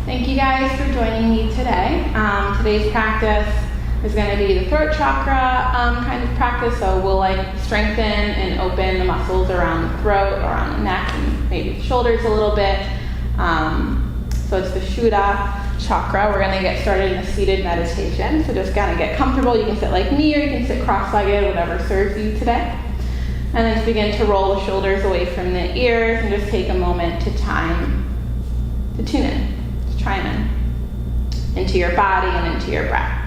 Thank you guys for joining me today. Today's practice is going to be the throat chakra kind of practice. So we'll strengthen and open the muscles around the throat, around the neck, and maybe the shoulders a little bit. So it's the Throat Chakra. We're going to get started in a seated meditation. So just kind of get comfortable. You can sit like me or you can sit cross-legged, whatever serves you today. And then just begin to roll the shoulders away from the ears and just take a moment to tune in, to chime in into your body and into your breath.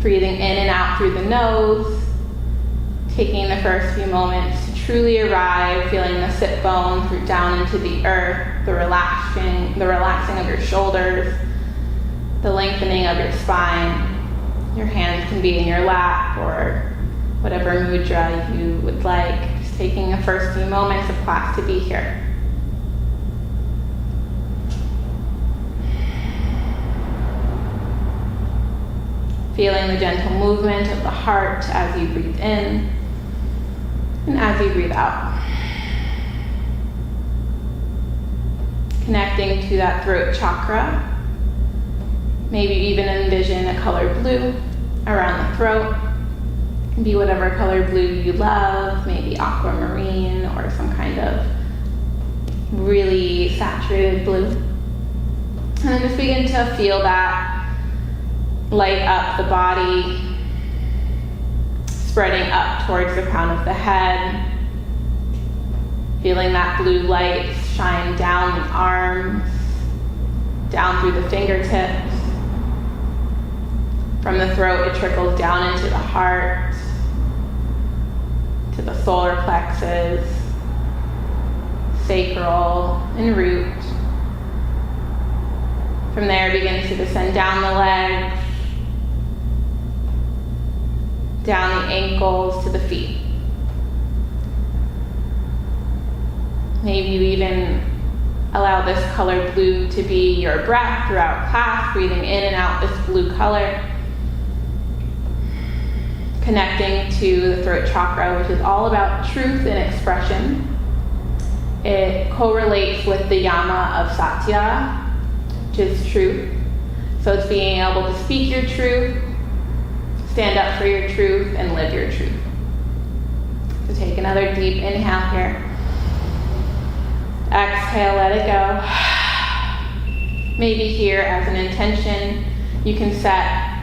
Breathing in and out through the nose, taking the first few moments to truly arrive, feeling the sit bones root down into the earth, the relaxing of your shoulders, the lengthening of your spine. Your hands can be in your lap or whatever mudra you would like. Just taking the first few moments of class to be here. Feeling the gentle movement of the heart as you breathe in and as you breathe out. Connecting to that throat chakra. Maybe even envision a color blue around the throat. It can be whatever color blue you love, maybe aquamarine or some kind of really saturated blue. And then just begin to feel that light up the body, spreading up towards the crown of the head. Feeling that blue light shine down the arms, down through the fingertips. From the throat, it trickles down into the heart, to the solar plexus, sacral, and root. From there, it begins to descend down the legs, down the ankles to the feet. Maybe you even allow this color blue to be your breath throughout class, breathing in and out this blue color. Connecting to the throat chakra, which is all about truth and expression. It correlates with the yama of satya, which is truth. So it's being able to speak your truth, stand up for your truth, and live your truth. So take another deep inhale here. Exhale, let it go. Maybe here as an intention, you can set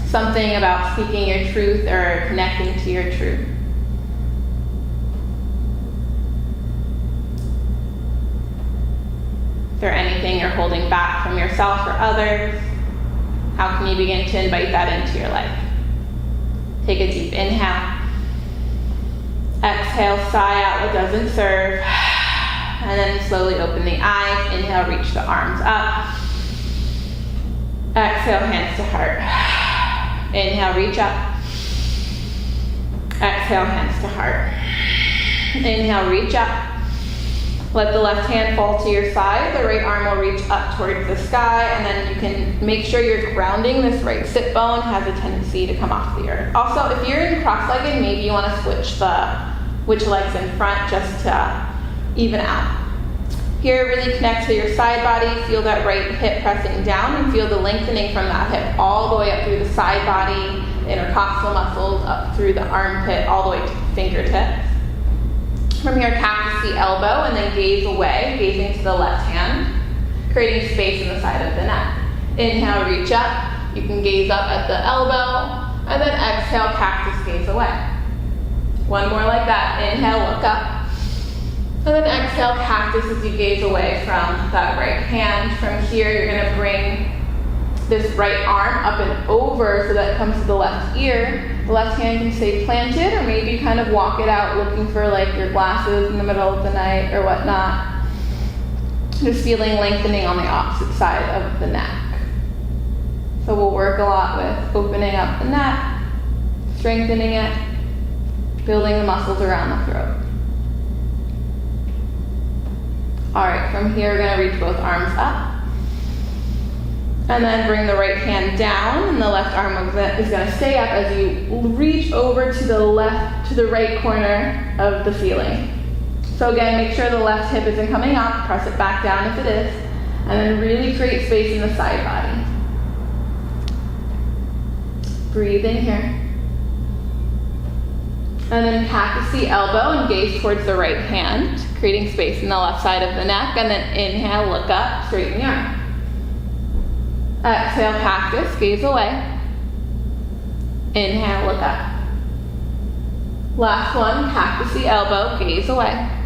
something about speaking your truth or connecting to your truth. Is there anything you're holding back from yourself or others? How can you begin to invite that into your life? Take a deep inhale. Exhale, sigh out what doesn't serve. And then slowly open the eyes. Inhale, reach the arms up. Exhale, hands to heart. Inhale, reach up. Exhale, hands to heart. Inhale, reach up. Let the left hand fall to your side. The right arm will reach up towards the sky, and then you can make sure you're grounding. This right sit bone has a tendency to come off the earth. Also, if you're in cross-legged, maybe you want to switch legs in front just to even out. Here, really connect to your side body. Feel that right hip pressing down and feel the lengthening from that hip all the way up through the side body, the intercostal muscles, up through the armpit, all the way to the fingertips. From here, cactus the elbow and then gaze away, gazing to the left hand, creating space in the side of the neck. Inhale, reach up. You can gaze up at the elbow, and then exhale, cactus, gaze away. One more like that. Inhale, look up. And then exhale, cactus as you gaze away from that right hand. From here, you're going to bring this right arm up and over so that it comes to the left ear. The left hand can stay planted, or maybe kind of walk it out looking for your glasses in the middle of the night or whatnot. Just feeling lengthening on the opposite side of the neck. So we'll work a lot with opening up the neck, strengthening it, building the muscles around the throat. All right, from here, we're going to reach both arms up. And then bring the right hand down, and the left arm is going to stay up as you reach over to the right corner of the ceiling. So again, make sure the left hip isn't coming up, press it back down if it is, and then really create space in the side body. Breathe in here. And then cactus the elbow and gaze towards the right hand, creating space in the left side of the neck, and then inhale, look up, straighten the arm. Exhale, cactus, gaze away. Inhale, look up. Last one, cactus the elbow, gaze away.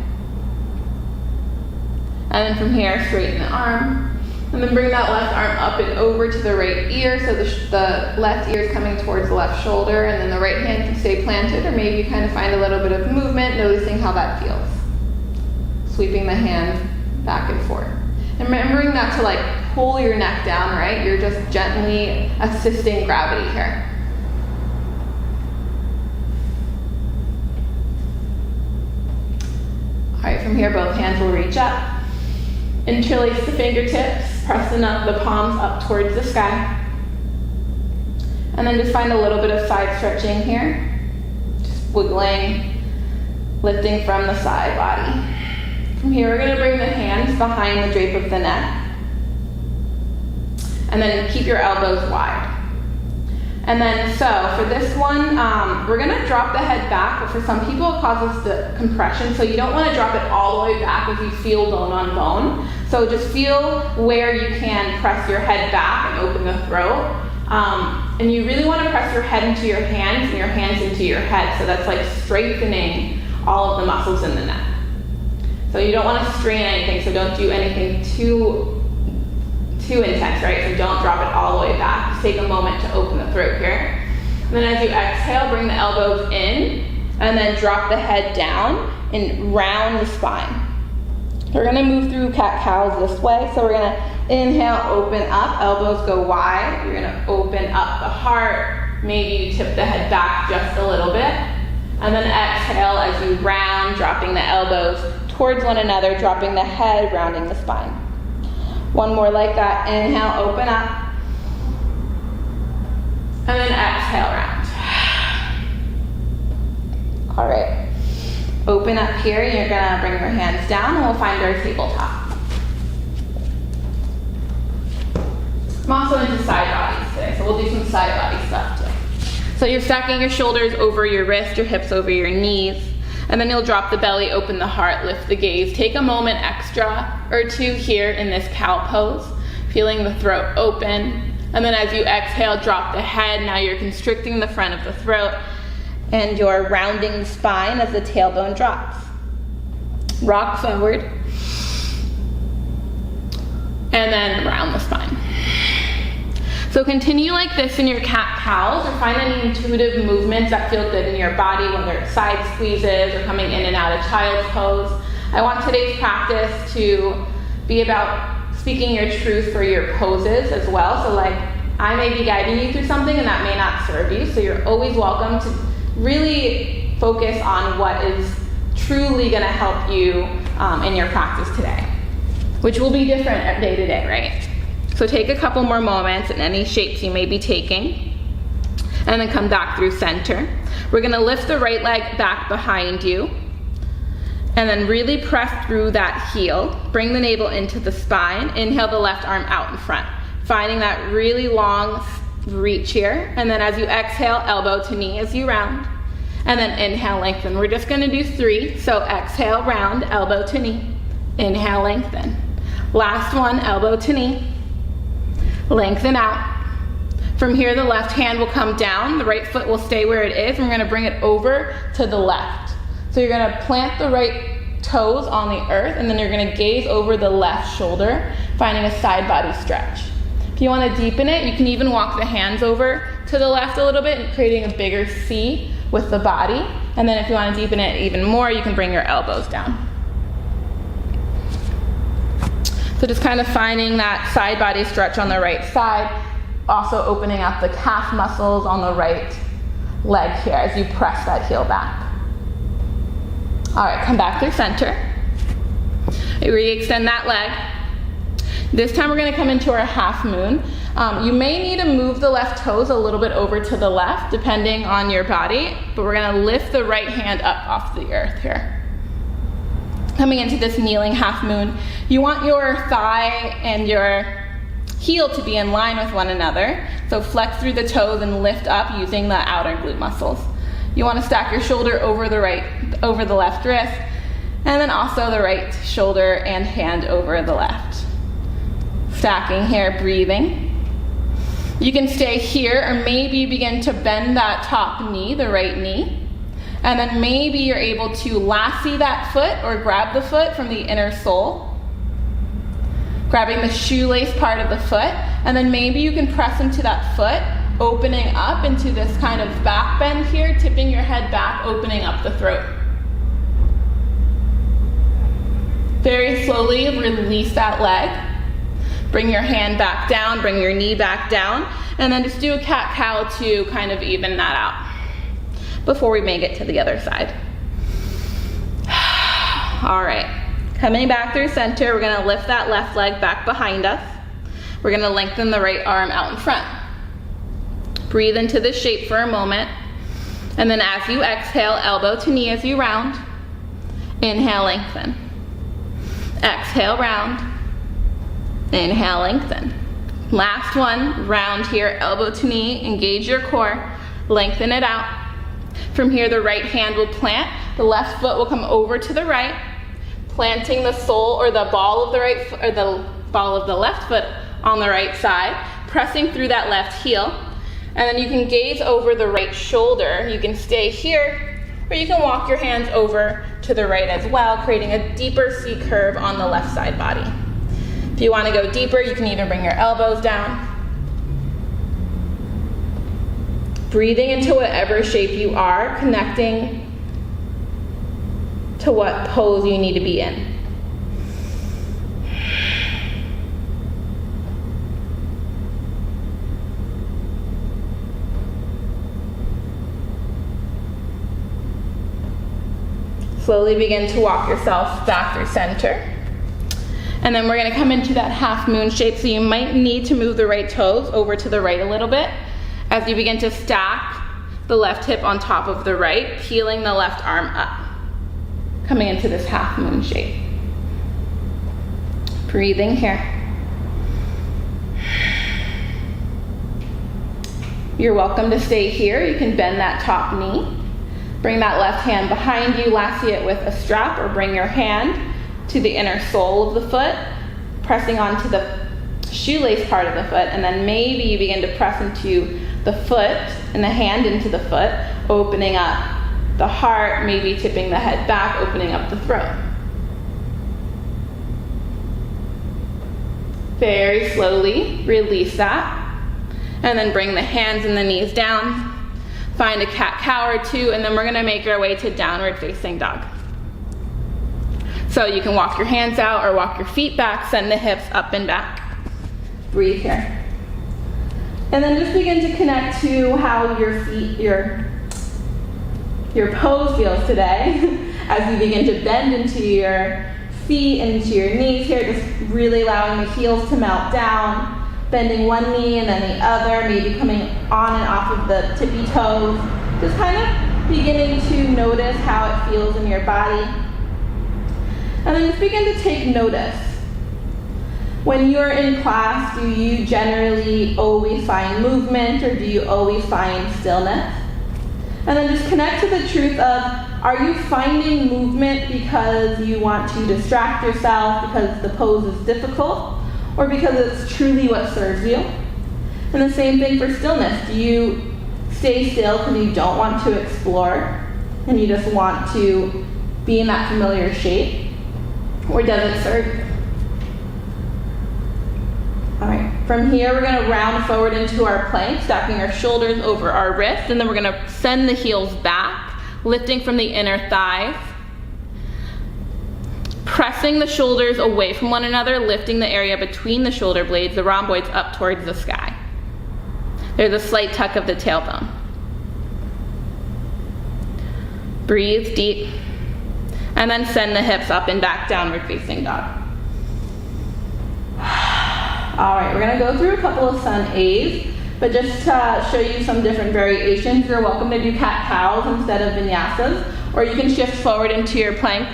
And then from here, straighten the arm. And then bring that left arm up and over to the right ear, so the left ear is coming towards the left shoulder, and then the right hand can stay planted, or maybe you kind of find a little bit of movement, noticing how that feels. Sweeping the hand back and forth. And remembering not to like pull your neck down, right? You're just gently assisting gravity here. All right, from here, both hands will reach up. Interlace the fingertips, pressing up the palms up towards the sky. And then just find a little bit of side stretching here. Just wiggling, lifting from the side body. From here, we're gonna bring the hands behind the drape of the neck. And then keep your elbows wide. And then, so for this one, we're gonna drop the head back, but for some people it causes the compression, so you don't wanna drop it all the way back if you feel bone on bone. So just feel where you can press your head back and open the throat. And you really wanna press your head into your hands and your hands into your head, so that's like strengthening all of the muscles in the neck. So you don't wanna strain anything, so don't do anything too intense, right? So don't drop it all the way back. Just take a moment to open the throat here. And then as you exhale, bring the elbows in, and then drop the head down and round the spine. We're gonna move through cat-cows this way. So we're gonna inhale, open up, elbows go wide. You're gonna open up the heart. Maybe you tip the head back just a little bit. And then exhale as you round, dropping the elbows towards one another, dropping the head, rounding the spine. One more like that. Inhale, open up. And then exhale, round. All right. Open up here, and you're gonna bring your hands down, and we'll find our tabletop. I'm also into side bodies today, so we'll do some side body stuff too. So you're stacking your shoulders over your wrist, your hips over your knees. And then you'll drop the belly, open the heart, lift the gaze. Take a moment extra or two here in this cow pose, feeling the throat open. And then as you exhale, drop the head. Now you're constricting the front of the throat, and you're rounding the spine as the tailbone drops. Rock forward, and then round the spine. So continue like this in your cat-cows, or find any intuitive movements that feel good in your body, whether it's side squeezes or coming in and out of child's pose. I want today's practice to be about speaking your truth for your poses as well. So like, I may be guiding you through something and that may not serve you, so you're always welcome to really focus on what is truly gonna help you in your practice today, which will be different day to day, right? So take a couple more moments in any shapes you may be taking, and then come back through center. We're gonna lift the right leg back behind you, and then really press through that heel. Bring the navel into the spine. Inhale the left arm out in front, finding that really long reach here. And then as you exhale, elbow to knee as you round. And then inhale, lengthen. We're just gonna do 3. So exhale, round, elbow to knee. Inhale, lengthen. Last one, elbow to knee. Lengthen out. From here, the left hand will come down, the right foot will stay where it is, and we're gonna bring it over to the left. So you're gonna plant the right toes on the earth, and then you're gonna gaze over the left shoulder, finding a side body stretch. If you wanna deepen it, you can even walk the hands over to the left a little bit, and creating a bigger C with the body. And then if you wanna deepen it even more, you can bring your elbows down. So just kind of finding that side body stretch on the right side, also opening up the calf muscles on the right leg here as you press that heel back. All right, come back through center. Re-extend that leg. This time we're gonna come into our half moon. You may need to move the left toes a little bit over to the left, depending on your body, but we're gonna lift the right hand up off the earth here. Coming into this kneeling half moon, you want your thigh and your heel to be in line with one another. So flex through the toes and lift up using the outer glute muscles. You want to stack your shoulder over the left wrist, and then also the right shoulder and hand over the left. Stacking here, breathing. You can stay here, or maybe you begin to bend that top knee, the right knee. And then maybe you're able to lasso that foot or grab the foot from the inner sole. Grabbing the shoelace part of the foot. And then maybe you can press into that foot, opening up into this kind of back bend here, tipping your head back, opening up the throat. Very slowly release that leg. Bring your hand back down, bring your knee back down, and then just do a cat-cow to kind of even that out before we make it to the other side. All right, coming back through center, we're gonna lift that left leg back behind us. We're gonna lengthen the right arm out in front. Breathe into this shape for a moment, and then as you exhale, elbow to knee as you round. Inhale, lengthen. Exhale, round. Inhale, lengthen. Last one, round here, elbow to knee, engage your core, lengthen it out. From here, the right hand will plant, the left foot will come over to the right, planting the sole or the ball of the right foot, or the ball of the left foot on the right side, pressing through that left heel. And then you can gaze over the right shoulder. You can stay here, or you can walk your hands over to the right as well, creating a deeper C curve on the left side body. If you want to go deeper, you can even bring your elbows down. Breathing into whatever shape you are, connecting to what pose you need to be in. Slowly begin to walk yourself back through center. And then we're going to come into that half moon shape, so you might need to move the right toes over to the right a little bit as you begin to stack the left hip on top of the right, peeling the left arm up. Coming into this half moon shape. Breathing here. You're welcome to stay here. You can bend that top knee. Bring that left hand behind you, lasso it with a strap, or bring your hand to the inner sole of the foot, pressing onto the shoelace part of the foot, and then maybe you begin to press into the foot and the hand into the foot, opening up the heart, maybe tipping the head back, opening up the throat. Very slowly release that, and then bring the hands and the knees down. Find a cat-cow or two, and then we're gonna make our way to downward facing dog. So you can walk your hands out or walk your feet back, send the hips up and back. Breathe here. And then just begin to connect to how your feet, your pose feels today as you begin to bend into your feet and into your knees here, just really allowing the heels to melt down, bending one knee and then the other, maybe coming on and off of the tippy toes. Just kind of beginning to notice how it feels in your body. And then just begin to take notice. When you're in class, do you generally always find movement, or do you always find stillness? And then just connect to the truth of, are you finding movement because you want to distract yourself, because the pose is difficult, or because it's truly what serves you? And the same thing for stillness. Do you stay still because you don't want to explore, and you just want to be in that familiar shape, or does it serve you? All right, from here we're going to round forward into our plank, stacking our shoulders over our wrists, and then we're going to send the heels back, lifting from the inner thighs, pressing the shoulders away from one another, lifting the area between the shoulder blades, the rhomboids up towards the sky. There's a slight tuck of the tailbone. Breathe deep, and then send the hips up and back, downward facing dog. All right, we're gonna go through a couple of sun A's, but just to show you some different variations, you're welcome to do cat-cows instead of vinyasas, or you can shift forward into your plank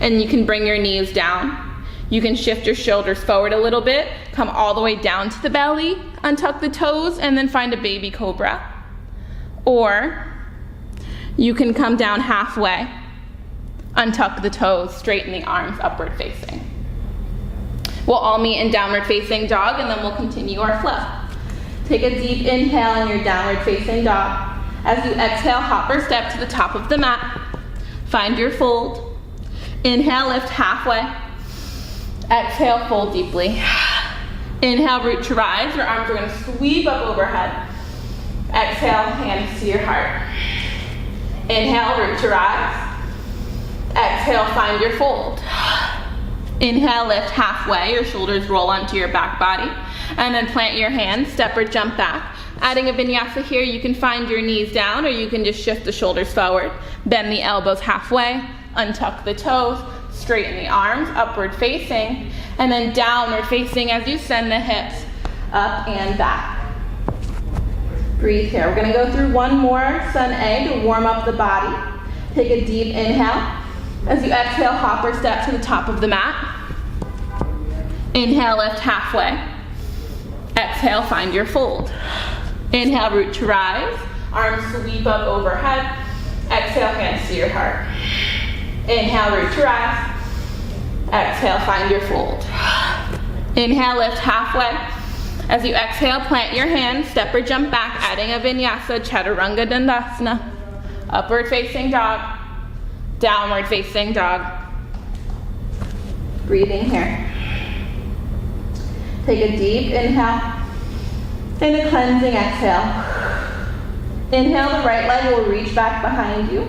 And you can bring your knees down. You can shift your shoulders forward a little bit, come all the way down to the belly, untuck the toes, and then find a baby cobra. Or you can come down halfway, untuck the toes, straighten the arms, upward facing. We'll all meet in downward facing dog, and then we'll continue our flow. Take a deep inhale in your downward facing dog. As you exhale, hop or step to the top of the mat. Find your fold. Inhale, lift halfway. Exhale, fold deeply. Inhale, root to rise. Your arms are going to sweep up overhead. Exhale, hands to your heart. Inhale, root to rise. Exhale, find your fold. Inhale, lift halfway. Your shoulders roll onto your back body. And then plant your hands, step or jump back. Adding a vinyasa here, you can find your knees down, or you can just shift the shoulders forward. Bend the elbows halfway, untuck the toes, straighten the arms, upward facing, and then downward facing as you send the hips up and back. Breathe here. We're going to go through one more sun A to warm up the body. Take a deep inhale. As you exhale, hop or step to the top of the mat. Inhale, lift halfway. Exhale, find your fold. Inhale, root to rise. Arms sweep up overhead. Exhale, hands to your heart. Inhale, root to rise. Exhale, find your fold. Inhale, lift halfway. As you exhale, plant your hands, step or jump back, adding a vinyasa, chaturanga dandasana. Upward facing dog. Downward facing dog. Breathing here. Take a deep inhale and a cleansing exhale. Inhale, the right leg will reach back behind you.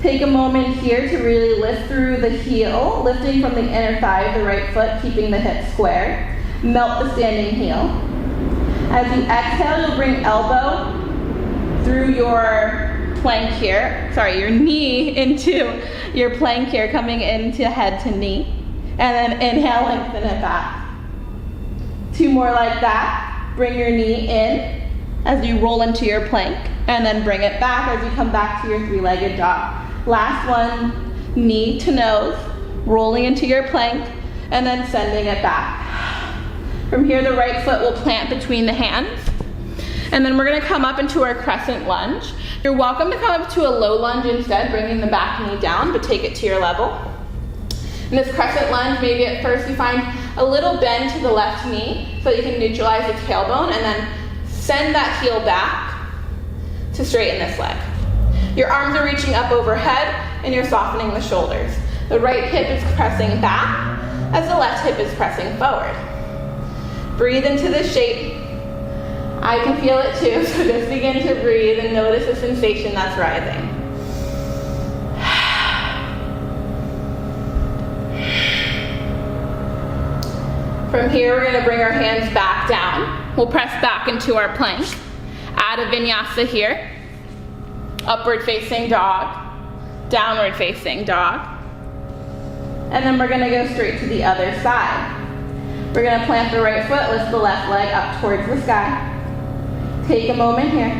Take a moment here to really lift through the heel, lifting from the inner thigh of the right foot, keeping the hips square. Melt the standing heel. As you exhale, you'll bring elbow through your plank here, your knee into your plank here, coming into head to knee. And then inhale, lengthen it back. Two more like that. Bring your knee in as you roll into your plank, and then bring it back as you come back to your three-legged dog. Last one, knee to nose, rolling into your plank, and then sending it back. From here, the right foot will plant between the hands, and then we're going to come up into our crescent lunge. You're welcome to come up to a low lunge instead, bringing the back knee down, but take it to your level. In this crescent lunge, maybe at first you find a little bend to the left knee so you can neutralize the tailbone, and then send that heel back to straighten this leg. Your arms are reaching up overhead and you're softening the shoulders. The right hip is pressing back as the left hip is pressing forward. Breathe into this shape. I can feel it too, so just begin to breathe and notice the sensation that's rising. From here, we're going to bring our hands back down. We'll press back into our plank. Add a vinyasa here. Upward facing dog. Downward facing dog. And then we're going to go straight to the other side. We're going to plant the right foot, lift the left leg up towards the sky. Take a moment here.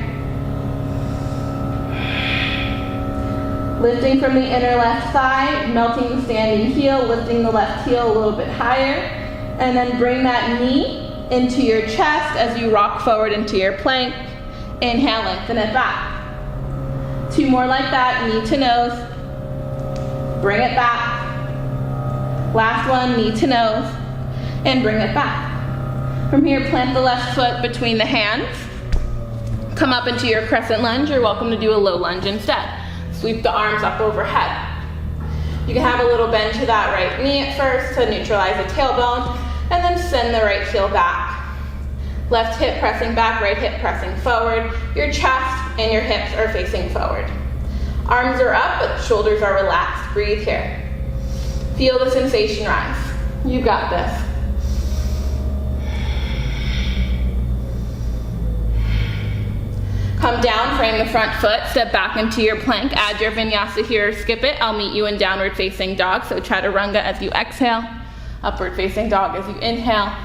Lifting from the inner left thigh, melting the standing heel, lifting the left heel a little bit higher. And then bring that knee into your chest as you rock forward into your plank. Inhale, lengthen it back. Two more like that, knee to nose. Bring it back. Last one, knee to nose. And bring it back. From here, plant the left foot between the hands. Come up into your crescent lunge. You're welcome to do a low lunge instead. Sweep the arms up overhead. You can have a little bend to that right knee at first to neutralize the tailbone, and then send the right heel back. Left hip pressing back, right hip pressing forward. Your chest and your hips are facing forward. Arms are up, but shoulders are relaxed. Breathe here. Feel the sensation rise. You got this. Come down, frame the front foot, step back into your plank, add your vinyasa here or skip it. I'll meet you in downward facing dog, so chaturanga as you exhale, upward facing dog as you inhale,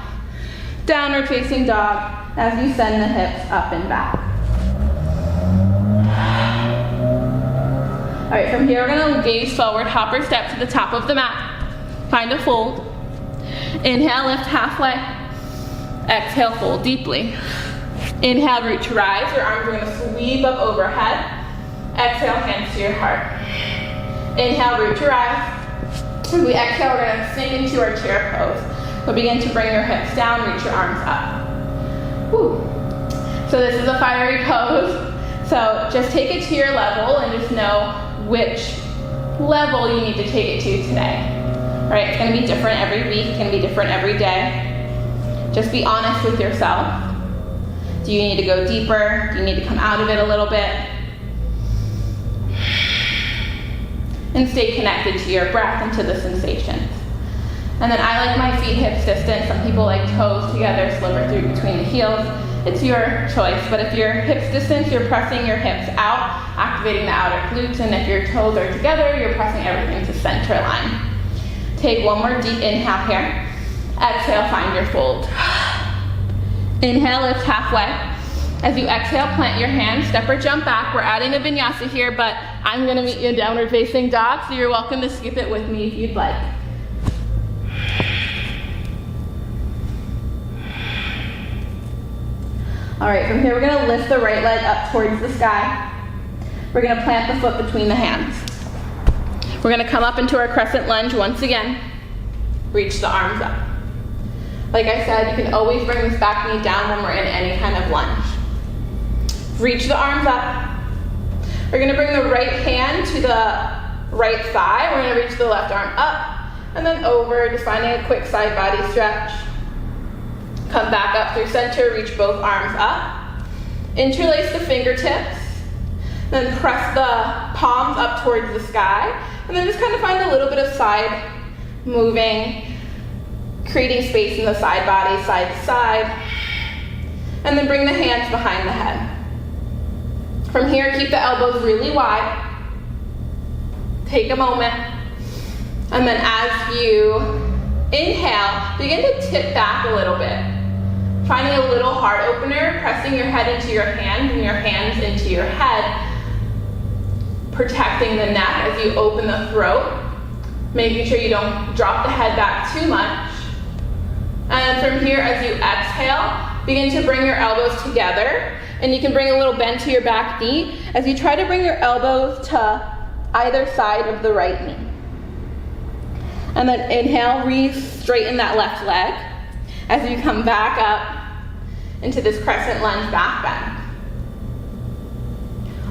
downward facing dog as you send the hips up and back. All right, from here we're gonna gaze forward, hop or step to the top of the mat. Find a fold. Inhale, lift halfway. Exhale, fold deeply. Inhale, root to rise. Your arms are gonna sweep up overhead. Exhale, hands to your heart. Inhale, root to rise. As we exhale, we're gonna sink into our chair pose. So begin to bring your hips down, reach your arms up. Woo. So this is a fiery pose. So just take it to your level and just know which level you need to take it to today. Right? It's gonna be different every week, it's gonna be different every day. Just be honest with yourself. Do you need to go deeper? Do you need to come out of it a little bit? And stay connected to your breath and to the sensations. And then I like my feet hips distance. Some people like toes together, slipper through between the heels. It's your choice, but if your hips distance, you're pressing your hips out, activating the outer glutes, and if your toes are together, you're pressing everything to center line. Take one more deep inhale here. Exhale, find your fold. Inhale, lift halfway. As you exhale, plant your hands, step or jump back. We're adding a vinyasa here, but I'm gonna meet you in downward facing dog, so you're welcome to skip it with me if you'd like. All right, from here we're gonna lift the right leg up towards the sky. We're gonna plant the foot between the hands. We're gonna come up into our crescent lunge once again. Reach the arms up. Like I said, you can always bring this back knee down when we're in any kind of lunge. Reach the arms up. We're gonna bring the right hand to the right thigh. We're gonna reach the left arm up and then over, just finding a quick side body stretch. Come back up through center, reach both arms up. Interlace the fingertips. Then press the palms up towards the sky. And then just kind of find a little bit of side moving, creating space in the side body, side to side. And then bring the hands behind the head. From here, keep the elbows really wide. Take a moment. And then as you inhale, begin to tip back a little bit. Finding a little heart opener, pressing your head into your hands and your hands into your head. Protecting the neck as you open the throat. Making sure you don't drop the head back too much. And from here, as you exhale, begin to bring your elbows together. And you can bring a little bend to your back knee as you try to bring your elbows to either side of the right knee. And then inhale, re-straighten that left leg as you come back up into this crescent lunge back bend.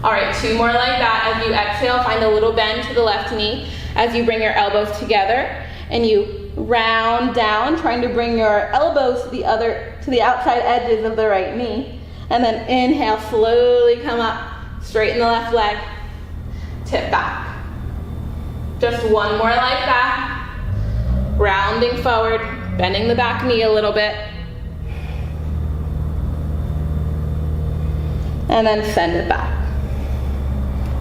All right, two more like that. As you exhale, find a little bend to the left knee as you bring your elbows together and you round down, trying to bring your elbows to the outside edges of the right knee. And then inhale, slowly come up, straighten the left leg, tip back. Just one more like that. Rounding forward, bending the back knee a little bit. And then send it back.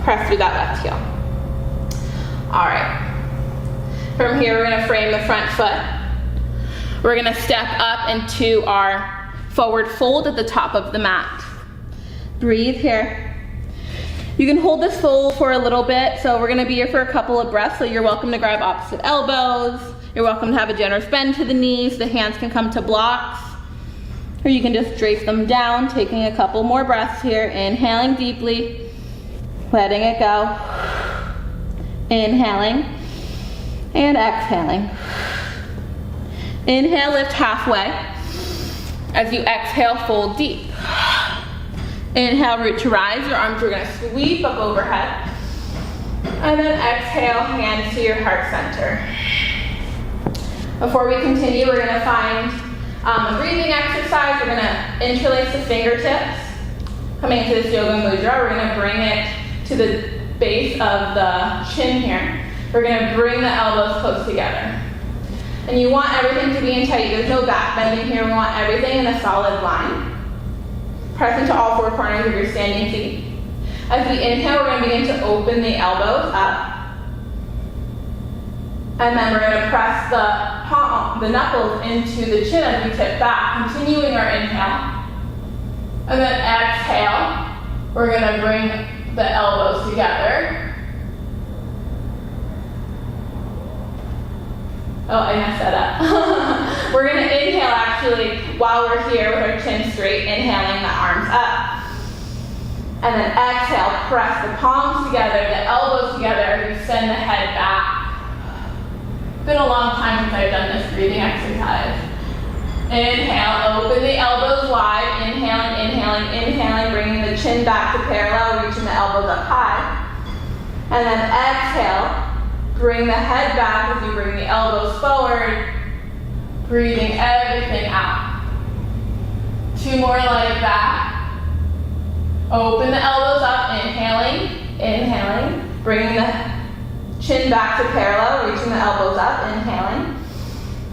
Press through that left heel. All right. From here, we're gonna frame the front foot. We're gonna step up into our forward fold at the top of the mat. Breathe here. You can hold this fold for a little bit, so we're gonna be here for a couple of breaths, so you're welcome to grab opposite elbows. You're welcome to have a generous bend to the knees. The hands can come to blocks, or you can just drape them down, taking a couple more breaths here. Inhaling deeply, letting it go. Inhaling and exhaling. Inhale, lift halfway. As you exhale, fold deep. Inhale, root to rise. Your arms are gonna sweep up overhead. And then exhale, hands to your heart center. Before we continue, we're gonna find a breathing exercise. We're gonna interlace the fingertips. Coming into this yoga mudra, we're gonna bring it to the base of the chin here. We're gonna bring the elbows close together. And you want everything to be in tight. There's no back bending here. We want everything in a solid line. Press into all four corners of your standing feet. As we inhale, we're gonna begin to open the elbows up. And then we're gonna press the knuckles into the chin as we tip back, continuing our inhale. And then exhale, we're gonna bring the elbows together. Oh, I messed that up. We're gonna inhale actually while we're here with our chin straight, inhaling the arms up. And then exhale, press the palms together, the elbows together, you send the head back. It's been a long time since I've done this breathing exercise. Inhale, open the elbows wide, inhaling, inhaling, inhaling, bringing the chin back to parallel, reaching the elbows up high. And then exhale. Bring the head back as you bring the elbows forward, breathing everything out. 2 more like that. Open the elbows up, inhaling, inhaling, bringing the chin back to parallel, reaching the elbows up, inhaling.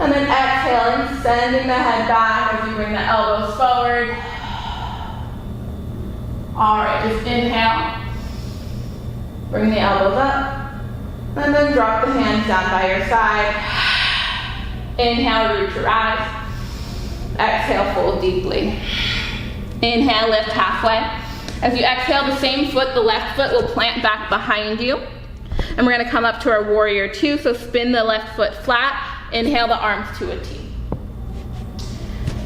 And then exhaling, sending the head back as you bring the elbows forward. All right, just inhale. Bring the elbows up. And then drop the hands down by your side. Inhale, root your eyes. Exhale, fold deeply. Inhale, lift halfway. As you exhale, the same foot, the left foot, will plant back behind you. And we're gonna come up to our warrior 2, so spin the left foot flat. Inhale the arms to a T.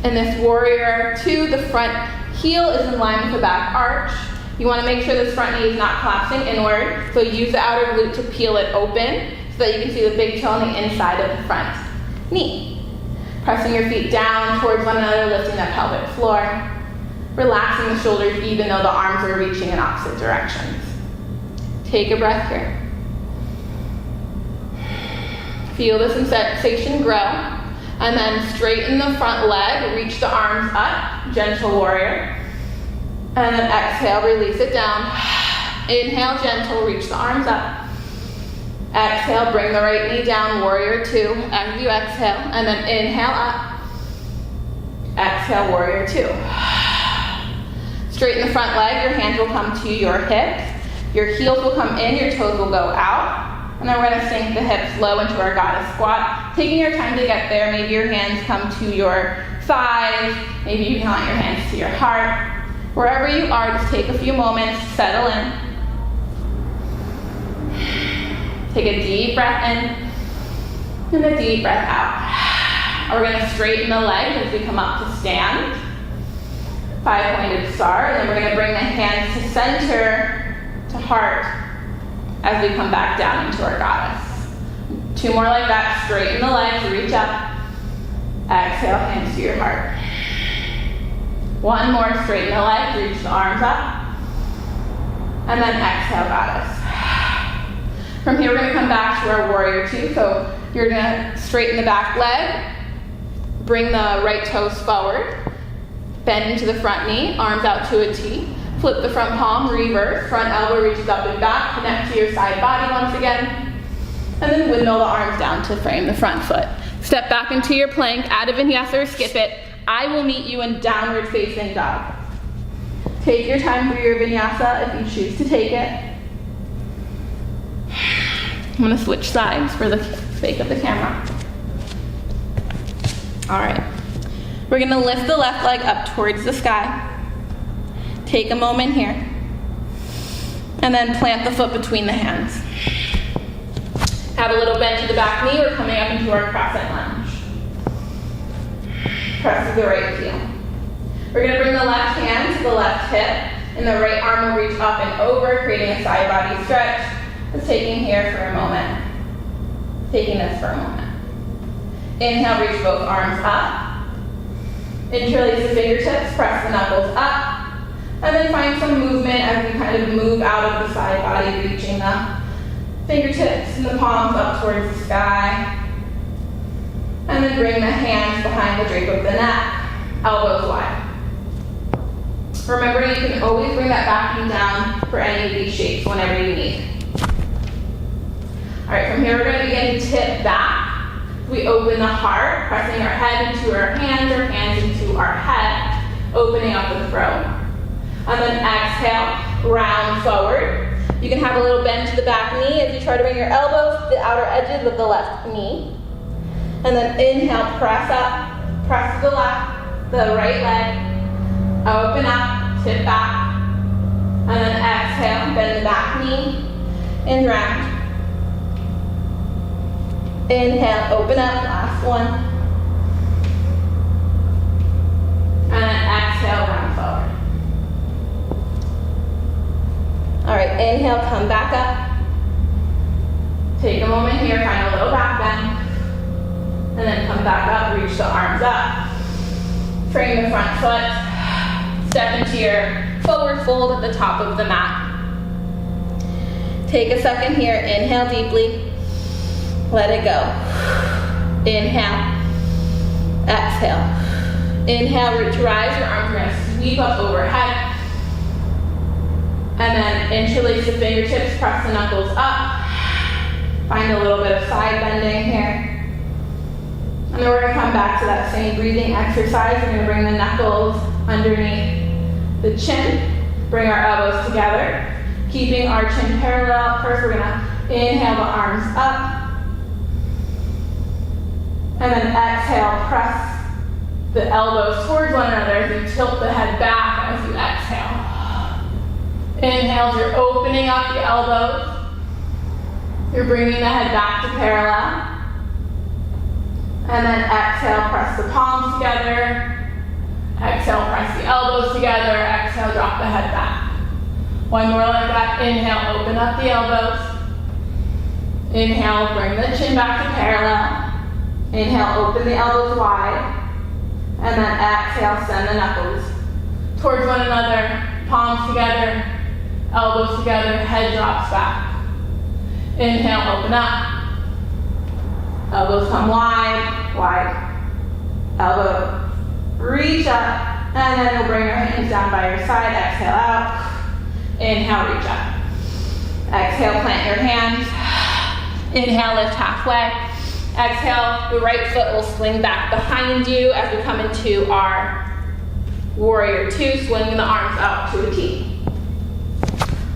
In this warrior 2, the front heel is in line with the back arch. You want to make sure this front knee is not collapsing inward, so use the outer glute to peel it open so that you can see the big toe on the inside of the front knee. Pressing your feet down towards one another, lifting that pelvic floor. Relaxing the shoulders even though the arms are reaching in opposite directions. Take a breath here. Feel the sensation grow, and then straighten the front leg, reach the arms up, gentle warrior. And then exhale, release it down. Inhale, gentle, reach the arms up. Exhale, bring the right knee down, warrior 2, as you exhale. And then inhale up. Exhale, warrior 2. Straighten the front leg, your hands will come to your hips. Your heels will come in, your toes will go out. And then we're gonna sink the hips low into our goddess squat. Taking your time to get there, maybe your hands come to your thighs. Maybe you can let your hands to your heart. Wherever you are, just take a few moments, settle in. Take a deep breath in and a deep breath out. We're gonna straighten the legs as we come up to stand. 5-pointed star, and then we're gonna bring the hands to center, to heart, as we come back down into our goddess. 2 more like that, straighten the legs, reach up. Exhale, hands to your heart. 1 more, straighten the legs, reach the arms up. And then exhale, goddess. From here, we're gonna come back to our warrior 2. So you're gonna straighten the back leg, bring the right toes forward, bend into the front knee, arms out to a T. Flip the front palm, reverse, front elbow reaches up and back, connect to your side body once again. And then windmill the arms down to frame the front foot. Step back into your plank, add a vinyasa or skip it. I will meet you in downward facing dog. Take your time for your vinyasa if you choose to take it. I'm gonna switch sides for the sake of the camera. All right, we're gonna lift the left leg up towards the sky. Take a moment here. And then plant the foot between the hands. Have a little bend to the back knee. We're coming up into our crescent lunge. Press the right heel. We're going to bring the left hand to the left hip, and the right arm will reach up and over, creating a side body stretch. Just taking here for a moment. Taking this for a moment. Inhale, reach both arms up. Interlace the fingertips, press the knuckles up. And then find some movement as we kind of move out of the side body, reaching the fingertips and the palms up towards the sky. And then bring the hands behind the drape of the neck, elbows wide. Remember, you can always bring that back knee down for any of these shapes whenever you need. All right, from here we're going to begin to tip back. We open the heart, pressing our head into our hands into our head, opening up the throat. And then exhale, round forward. You can have a little bend to the back knee as you try to bring your elbows to the outer edges of the left knee. And then inhale, press up, press to the left, the right leg, open up, tip back. And then exhale, bend the back knee, and round. Inhale, open up, last one. And then exhale, round forward. All right, inhale, come back up. Take a moment here, find a little back bend. And then come back up, reach the arms up. Frame the front foot. Step into your forward fold at the top of the mat. Take a second here, inhale deeply. Let it go. Inhale. Exhale. Inhale, root to rise. Your arms are going to sweep up overhead. And then interlace the fingertips, press the knuckles up. Find a little bit of side bending here. And then we're going to come back to that same breathing exercise. We're going to bring the knuckles underneath the chin. Bring our elbows together. Keeping our chin parallel. First we're going to inhale the arms up. And then exhale, press the elbows towards one another as you tilt the head back as you exhale. Inhale, you're opening up the elbows. You're bringing the head back to parallel. And then exhale, press the palms together. Exhale, press the elbows together. Exhale, drop the head back. One more like that. Inhale, open up the elbows. Inhale, bring the chin back to parallel. Inhale, open the elbows wide. And then exhale, send the knuckles towards one another. Palms together. Elbows together. Head drops back. Inhale, open up. Elbows come wide, wide. Elbow, reach up. And then you'll bring your hands down by your side. Exhale out. Inhale, reach up. Exhale, plant your hands. Inhale, lift halfway. Exhale, the right foot will swing back behind you as we come into our warrior two, swinging the arms up to a T.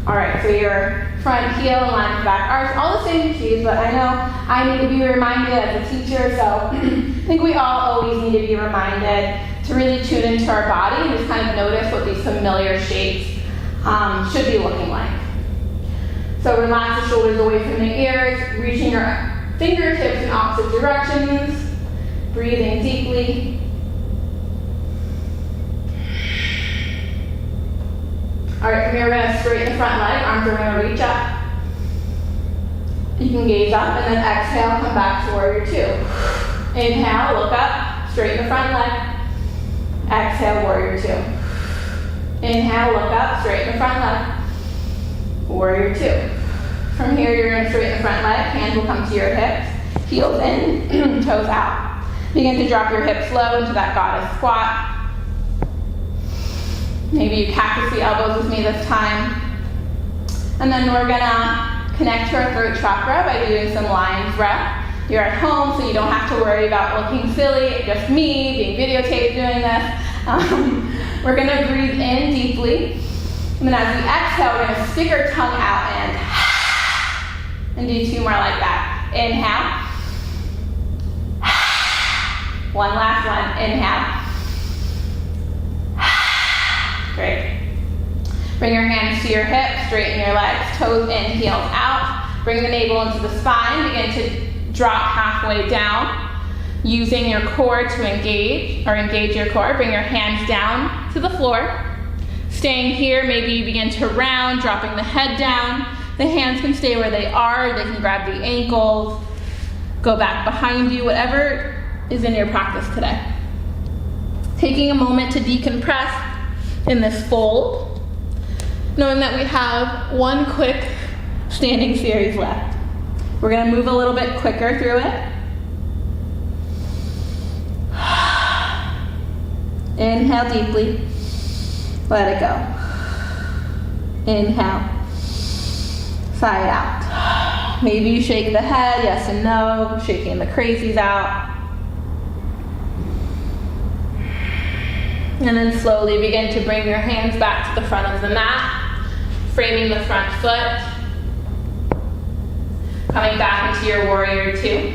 All right, so your front heel in line with back arch, all the same keys, but I know I need to be reminded as a teacher, so I think we all always need to be reminded to really tune into our body and just kind of notice what these familiar shapes should be looking like. So relax the shoulders away from the ears, reaching your fingertips in opposite directions, breathing deeply. All right, from here we're going to straighten the front leg, arms are going to reach up. You can gaze up and then exhale, come back to warrior two. Inhale, look up, straighten the front leg. Exhale, warrior two. Inhale, look up, straighten the front leg. Warrior two. From here, you're going to straighten the front leg. Hands will come to your hips. Heels in, toes out. Begin to drop your hips low into that goddess squat. Maybe you cactus the elbows with me this time. And then we're going to connect to our throat chakra by doing some lion's breath. You're at home, so you don't have to worry about looking silly. Just me being videotaped doing this. We're going to breathe in deeply. And then as we exhale, we're going to stick our tongue out and do two more like that. Inhale. One last one. Inhale. Great. Bring your hands to your hips, straighten your legs, toes in, heels out. Bring the navel into the spine. Begin to drop halfway down. Using your core to engage your core. Bring your hands down to the floor. Staying here, maybe you begin to round, dropping the head down. The hands can stay where they are. They can grab the ankles, go back behind you, whatever is in your practice today. Taking a moment to decompress in this fold, knowing that we have one quick standing series left. We're going to move a little bit quicker through it. Inhale deeply. Let it go. Inhale. Sigh it out. Maybe you shake the head, yes and no, shaking the crazies out. And then slowly begin to bring your hands back to the front of the mat, framing the front foot. Coming back into your warrior two.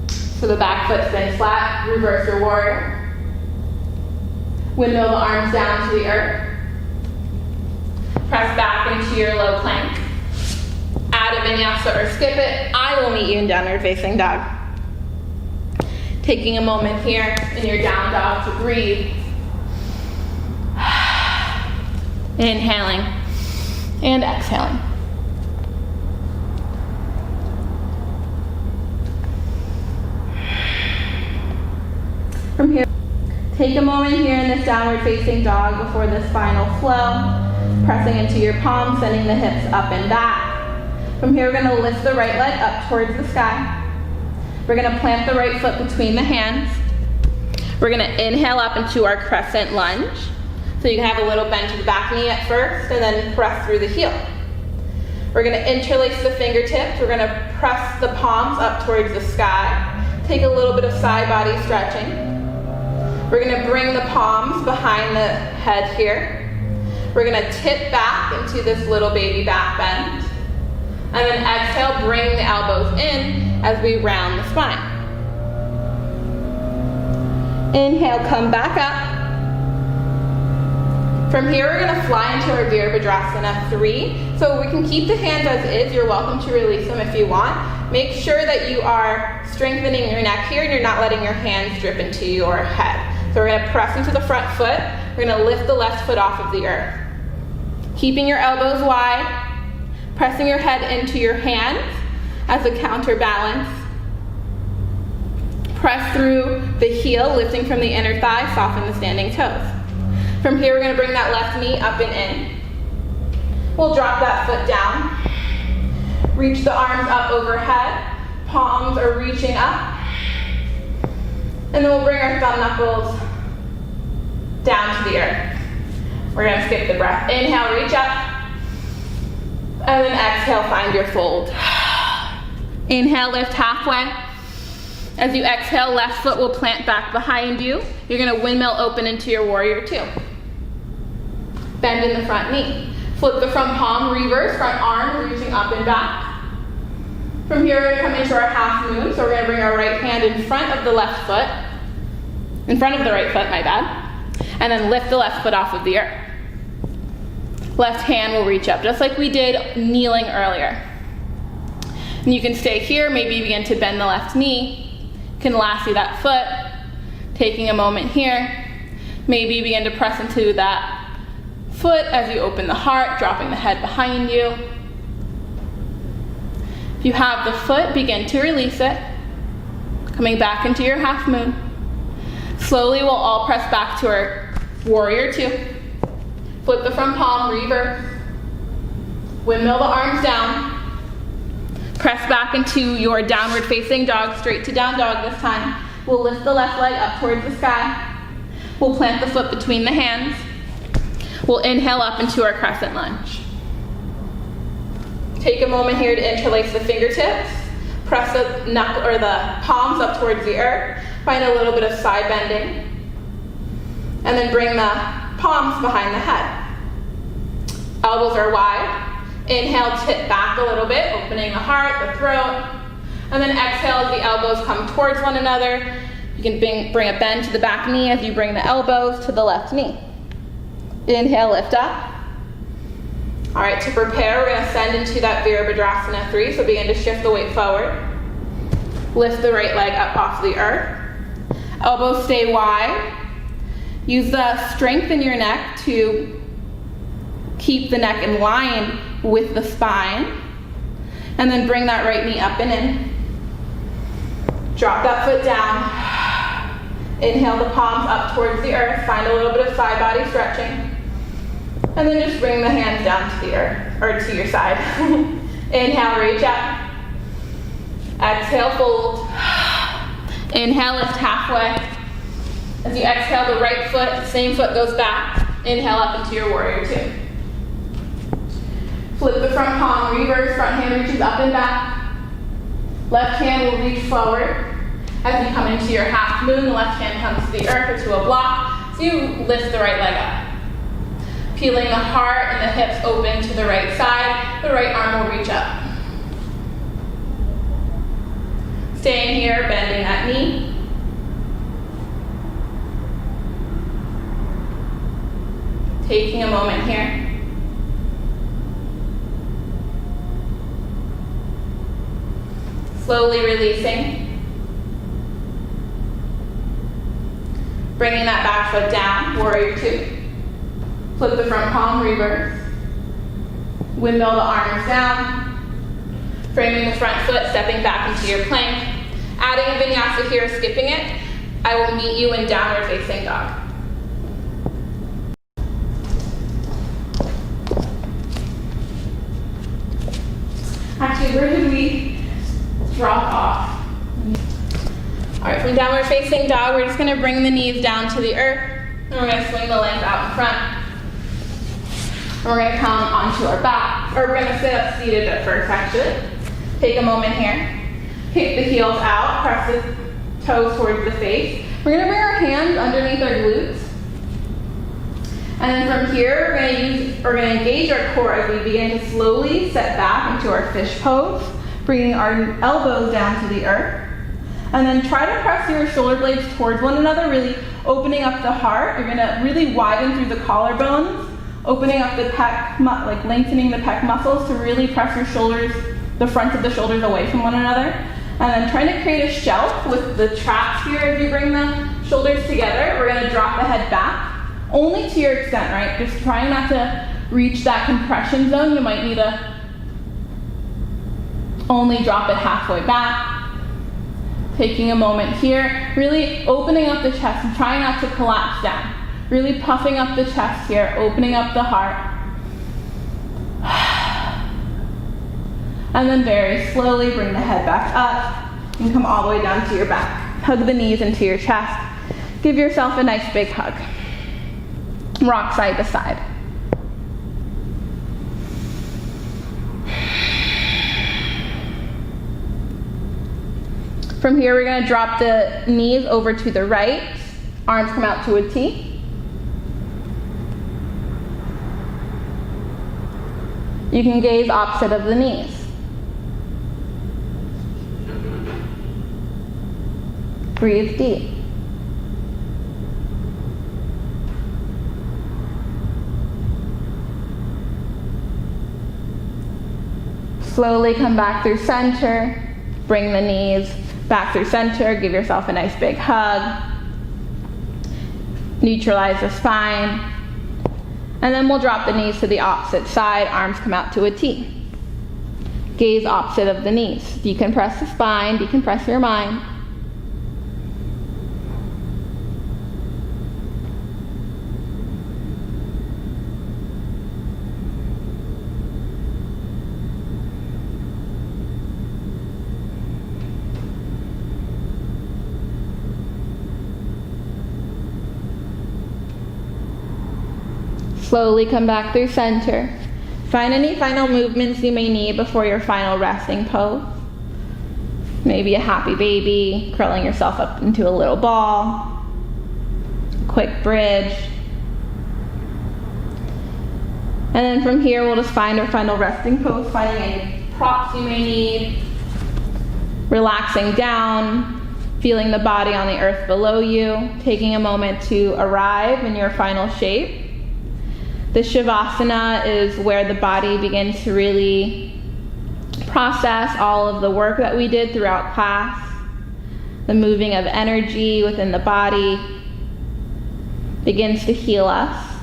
So the back foot spins flat, reverse your warrior. Windmill the arms down to the earth. Press back into your low plank. As add a vinyasa or skip it, I will meet you in downward facing dog. Taking a moment here in your down dog to breathe. Inhaling and exhaling. From here, take a moment here in this downward facing dog before this final flow. Pressing into your palms, sending the hips up and back. From here, we're going to lift the right leg up towards the sky. We're going to plant the right foot between the hands. We're going to inhale up into our crescent lunge. So you can have a little bend to the back knee at first, and then press through the heel. We're going to interlace the fingertips. We're going to press the palms up towards the sky. Take a little bit of side body stretching. We're going to bring the palms behind the head here. We're going to tip back into this little baby back bend. And then exhale, bring the elbows in as we round the spine. Inhale, come back up. From here, we're going to fly into our Virabhadrasana 3. So we can keep the hands as is. You're welcome to release them if you want. Make sure that you are strengthening your neck here and you're not letting your hands drip into your head. So we're going to press into the front foot. We're going to lift the left foot off of the earth. Keeping your elbows wide, pressing your head into your hands as a counterbalance. Press through the heel, lifting from the inner thigh, soften the standing toes. From here, we're going to bring that left knee up and in. We'll drop that foot down. Reach the arms up overhead. Palms are reaching up. And then we'll bring our thumb knuckles down to the earth. We're going to skip the breath. Inhale, reach up. And then exhale, find your fold. Inhale, lift halfway. As you exhale, left foot will plant back behind you. You're going to windmill open into your warrior two. Bend in the front knee. Flip the front palm, reverse, front arm reaching up and back. From here, we're going to come into our half moon. So we're going to bring our right hand in front of the left foot. In front of the right foot, my bad. And then lift the left foot off of the earth. Left hand will reach up, just like we did kneeling earlier. And you can stay here, maybe begin to bend the left knee. You can lasso that foot, taking a moment here. Maybe begin to press into that foot as you open the heart, dropping the head behind you. If you have the foot, begin to release it. Coming back into your half moon. Slowly we'll all press back to our warrior two. Flip the front palm, reverse. Windmill the arms down. Press back into your downward facing dog, straight to down dog this time. We'll lift the left leg up towards the sky. We'll plant the foot between the hands. We'll inhale up into our crescent lunge. Take a moment here to interlace the fingertips. Press the knuckle or the palms up towards the earth. Find a little bit of side bending. And then bring the palms behind the head. Elbows are wide. Inhale, tip back a little bit, opening the heart, the throat. And then exhale as the elbows come towards one another. You can bring a bend to the back knee as you bring the elbows to the left knee. Inhale, lift up. All right, to prepare, we're going to send into that Virabhadrasana 3. So begin to shift the weight forward. Lift the right leg up off the earth. Elbows stay wide. Use the strength in your neck to keep the neck in line with the spine. And then bring that right knee up and in. Drop that foot down. Inhale the palms up towards the earth. Find a little bit of side body stretching. And then just bring the hands down to the earth, or to your side. Inhale, reach up. Exhale, fold. Inhale, lift halfway. As you exhale, the right foot, same foot goes back. Inhale up into your warrior two. Flip the front palm, reverse, front hand reaches up and back. Left hand will reach forward. As you come into your half moon, the left hand comes to the earth or to a block. So you lift the right leg up. Peeling the heart and the hips open to the right side. The right arm will reach up. Staying here, bending that knee. Taking a moment here. Slowly releasing. Bringing that back foot down, warrior two. Flip the front palm, reverse. Windmill the arms down. Framing the front foot, stepping back into your plank. Adding a vinyasa here, skipping it. I will meet you in downward facing dog. Actually, where did we drop off? All right, from downward facing dog, we're just gonna bring the knees down to the earth, and we're gonna swing the legs out in front. And we're gonna come onto our back, or we're gonna sit up seated at first, actually. Take a moment here. Kick the heels out, press the toes towards the face. We're gonna bring our hands underneath our glutes. And then from here, we're gonna engage our core as we begin to slowly set back into our fish pose, bringing our elbows down to the earth. And then try to press your shoulder blades towards one another, really opening up the heart. You're gonna really widen through the collarbones, opening up the pec, like lengthening the pec muscles to really press your shoulders, the front of the shoulders away from one another. And then trying to create a shelf with the traps here as you bring the shoulders together. We're gonna drop the head back, only to your extent, right? Just trying not to reach that compression zone. You might need to only drop it halfway back. Taking a moment here, really opening up the chest and trying not to collapse down. Really puffing up the chest here, opening up the heart. And then very slowly bring the head back up and come all the way down to your back. Hug the knees into your chest. Give yourself a nice big hug. Rock side to side. From here, we're going to drop the knees over to the right. Arms come out to a T. You can gaze opposite of the knees. Breathe deep. Slowly come back through center. Bring the knees back through center. Give yourself a nice big hug. Neutralize the spine. And then we'll drop the knees to the opposite side. Arms come out to a T. Gaze opposite of the knees. Decompress the spine. Decompress your mind. Slowly come back through center. Find any final movements you may need before your final resting pose. Maybe a happy baby, curling yourself up into a little ball. Quick bridge. And then from here, we'll just find our final resting pose, finding any props you may need. Relaxing down, feeling the body on the earth below you, taking a moment to arrive in your final shape. The Shavasana is where the body begins to really process all of the work that we did throughout class. The moving of energy within the body begins to heal us.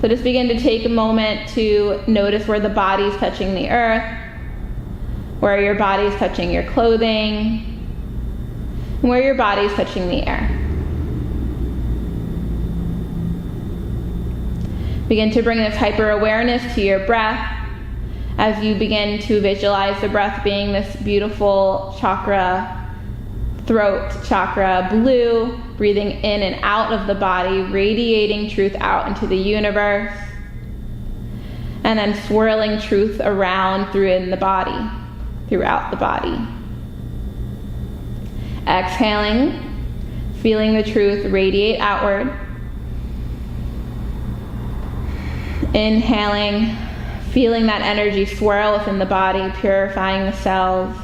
So just begin to take a moment to notice where the body is touching the earth, where your body is touching your clothing, and where your body is touching the air. Begin to bring this hyper-awareness to your breath as you begin to visualize the breath being this beautiful chakra, throat chakra blue, breathing in and out of the body, radiating truth out into the universe, and then swirling truth around throughout the body. Exhaling, feeling the truth radiate outward. Inhaling, feeling that energy swirl within the body, purifying the cells.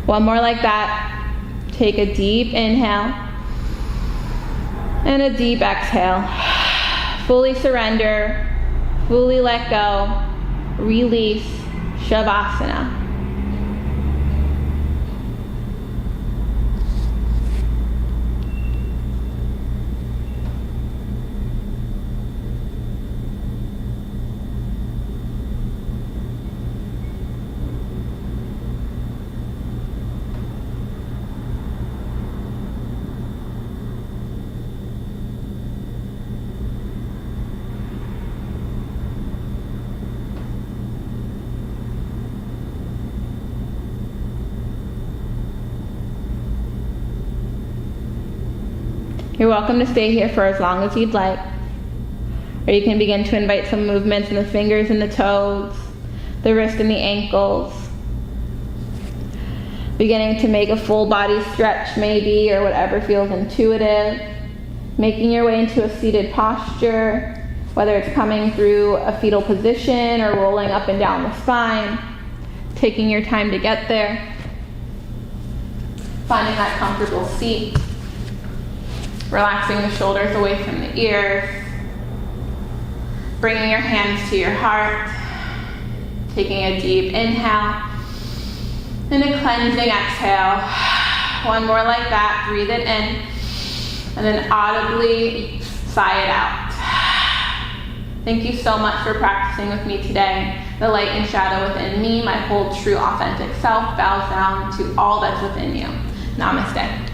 One more like that. Take a deep inhale and a deep exhale. Fully surrender, fully let go, release, Shavasana. You're welcome to stay here for as long as you'd like. Or you can begin to invite some movements in the fingers and the toes, the wrist and the ankles. Beginning to make a full body stretch maybe, or whatever feels intuitive. Making your way into a seated posture, whether it's coming through a fetal position or rolling up and down the spine. Taking your time to get there. Finding that comfortable seat. Relaxing the shoulders away from the ears. Bringing your hands to your heart. Taking a deep inhale. And a cleansing exhale. One more like that. Breathe it in. And then audibly sigh it out. Thank you so much for practicing with me today. The light and shadow within me, my whole true authentic self, bows down to all that's within you. Namaste.